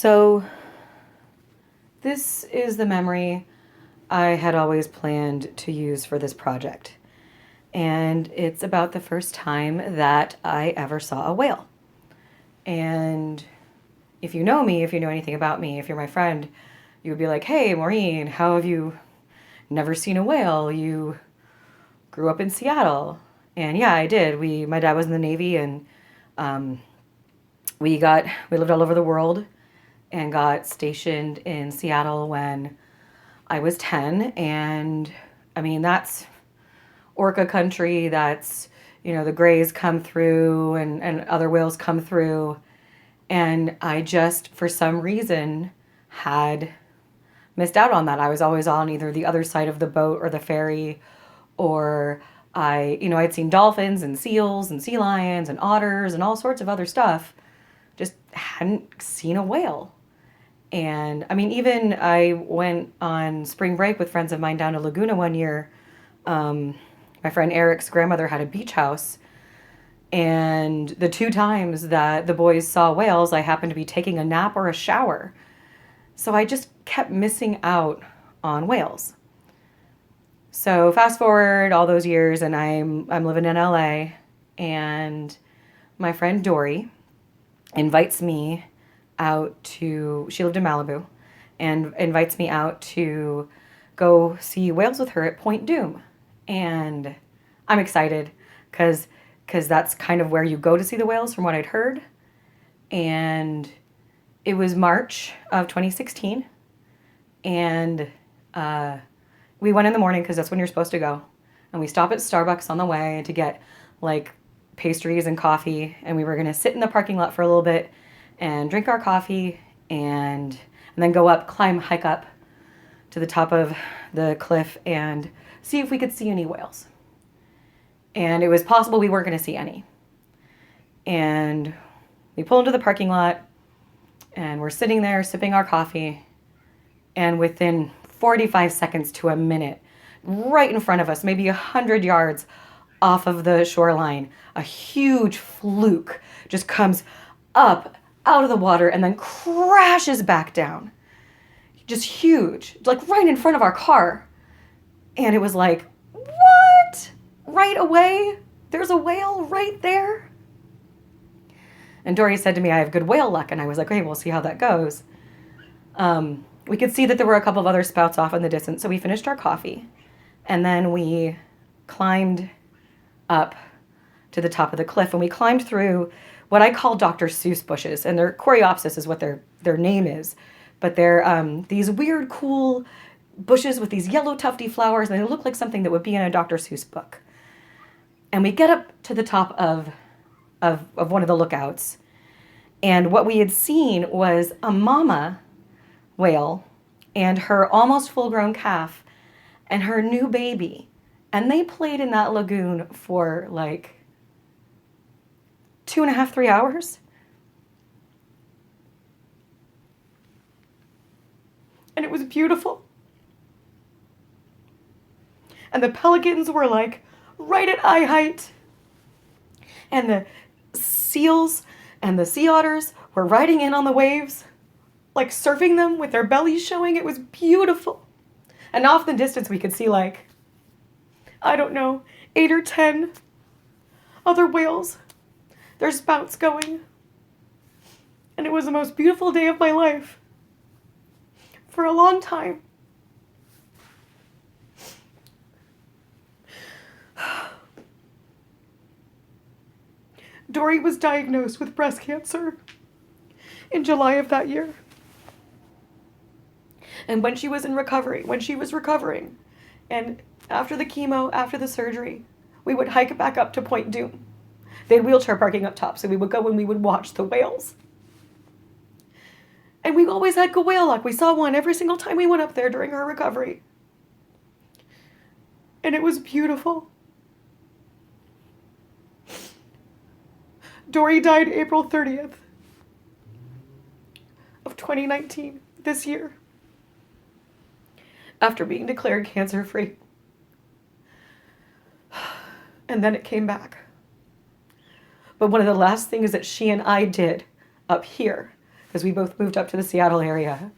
So this is the memory I had always planned to use for this project. And it's about the first time that I ever saw a whale. And if you know me, if you know anything about me, if you're my friend, you would be like, hey, Maureen, how have you never seen a whale? You grew up in Seattle. And yeah, I did. My dad was in the Navy, and um, we lived all over the world and got stationed in Seattle when I was 10. And I mean, that's orca country. That's, the grays come through, and other whales come through. And I just, for some reason, had missed out on that. I was always on either the other side of the boat or the ferry, or I'd seen dolphins and seals and sea lions and otters and all sorts of other stuff. Just hadn't seen a whale. And I mean, even I went on spring break with friends of mine down to Laguna one year. My friend Eric's grandmother had a beach house. And the two times that the boys saw whales, I happened to be taking a nap or a shower. So I just kept missing out on whales. So fast forward all those years, and I'm living in LA, and my friend Dory invites me out to, she lived in Malibu, and invites me out to go see whales with her at Point Doom. And I'm excited because that's kind of where you go to see the whales from what I'd heard. And it was March of 2016, and we went in the morning because that's when you're supposed to go. And we stop at Starbucks on the way to get like pastries and coffee, and we were going to sit in the parking lot for a little bit and drink our coffee and then go up, hike up to the top of the cliff and see if we could see any whales. And it was possible we weren't going to see any. And we pull into the parking lot, and we're sitting there sipping our coffee, and within 45 seconds to a minute, right in front of us, maybe 100 yards off of the shoreline, a huge fluke just comes up out of the water and then crashes back down. Just huge, like right in front of our car. And it was like, what? Right away? There's a whale right there? And Dory said to me, I have good whale luck. And I was like, okay, we'll see how that goes. We could see that there were a couple of other spouts off in the distance. So we finished our coffee. And then we climbed up to the top of the cliff. And we climbed through what I call Dr. Seuss bushes. And their Coreopsis is what their name is. But they're these weird, cool bushes with these yellow tufty flowers. And they look like something that would be in a Dr. Seuss book. And we get up to the top of one of the lookouts. And what we had seen was a mama whale and her almost full-grown calf and her new baby. And they played in that lagoon for like 2.5, 3 hours. And it was beautiful. And the pelicans were like right at eye height. And the seals and the sea otters were riding in on the waves, like surfing them with their bellies showing. It was beautiful. And off in the distance, we could see like, I don't know, 8 or 10 other whales, their spouts going. And it was the most beautiful day of my life for a long time. Dory was diagnosed with breast cancer in July of that year. And when she was recovering, and after the chemo, after the surgery, we would hike back up to Point Doom. They had wheelchair parking up top, so we would go and we would watch the whales. And we always had good whale luck. We saw one every single time we went up there during her recovery. And it was beautiful. Dory died April 30th of 2019, this year, after being declared cancer-free. And then it came back. But one of the last things that she and I did up here as we both moved up to the Seattle area,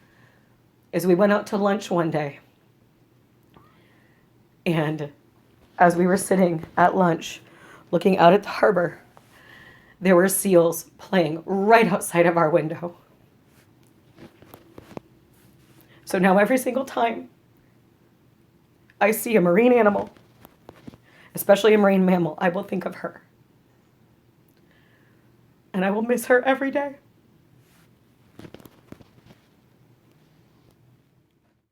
is we went out to lunch one day. And as we were sitting at lunch, looking out at the harbor, there were seals playing right outside of our window. So now every single time I see a marine animal, especially a marine mammal, I will think of her. And I will miss her every day.